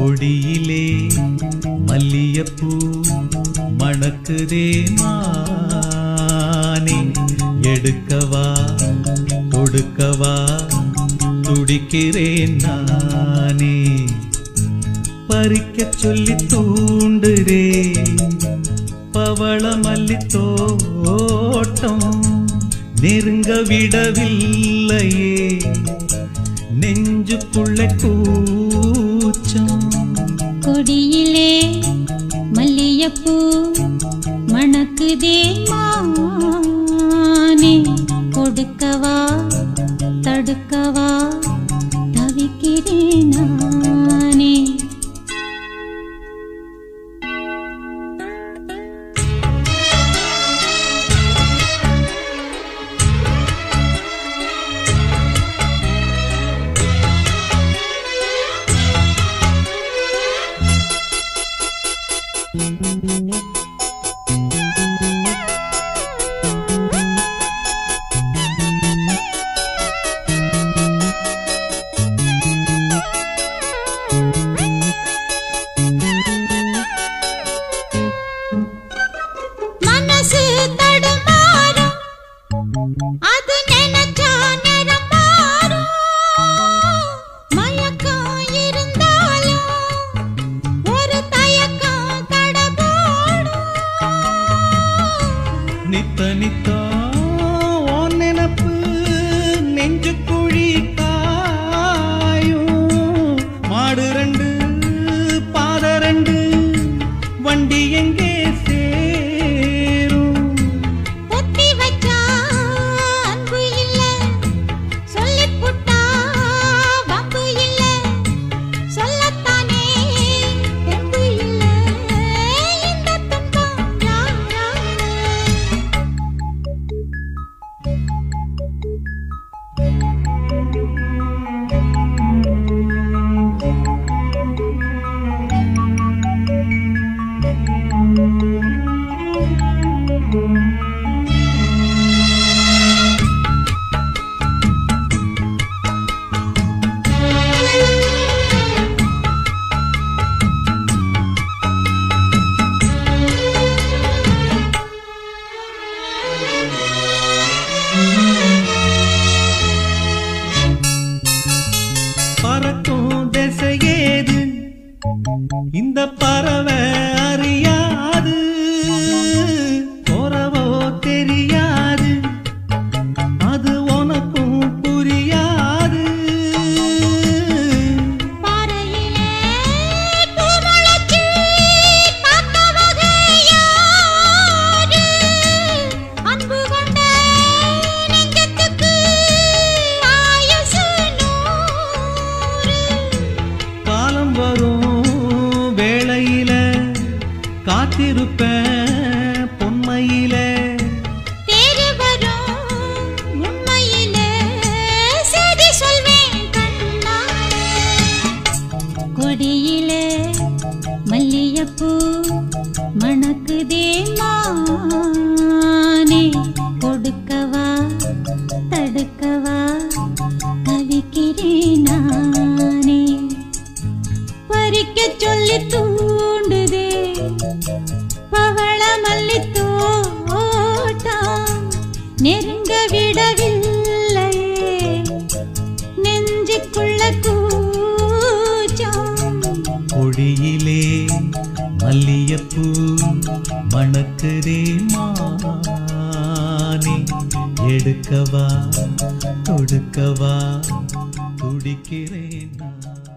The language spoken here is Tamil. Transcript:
கொடியிலே மல்லியப்பூ மணக்குதே மானே, எடுக்கவா கொடுக்கவா துடிக்கிறேன் நானே. பறிக்க சொல்லி தூண்டுதே பவள மல்லி தோட்டம், நெருங்க விடவில்லையே நெஞ்சுக்குள்ள கூச்சம். கொடியிலே மல்லியப்பூ மணக்குதே மானே, கொடுக்கவா தடுக்கவா தவிக்கிறேன் நானே. மனசு தடுமாறும், அது நினைச்சா நேரம் மாறும். மயக்கம் இருந்தாலும் ஒரு தயக்கம் தடபோடும். நித்த நித்தா உன் நினப்பு நெஞ்சு குழி காயும். மாடு ரெண்டு பாத ரெண்டு வண்டி எங்கே சேரும்? பொத்தி வச்சா அன்பு இல்ல, சொல்லிப் புட்டா வம்பு இல்ல. சொல்லத்தானே தெம்பு இல்ல, இந்த துன்பம் யாரால? பறக்கும் திசையேது இந்த பறவை அறியாது, போறவோ தெரியாது, அது உனக்கும் புரியாது. பாறையிலே பூ முளைச்சு பார்த்தவங்க யாரு? அன்பு கொண்ட நெஞ்சத்துக்கு ஆயுசு 100. காலம் வரும் வேளையில காத்திருப்பேன் பொன்மையில. தேடி வரும் உண்மையிலே செய்தி சொல்வேன் கண்ணாலே. கொடியிலே மல்லியப்பூ மணக்குதே மானே, கொடுக்கவா தடுக்கவா தவிக்கிறேன் நானே. பறிக்க சொல்லி தூண்டுதே பவள மல்லி தோட்டம், நெருங்க விடவில்லையே நெஞ்சுக்குள்ள கூச்சம். கொடியிலே மல்லியப்பூ மணக்குதே மானே, எடுக்கவா கொடுக்கவா துடிக்கிறேன் நான்.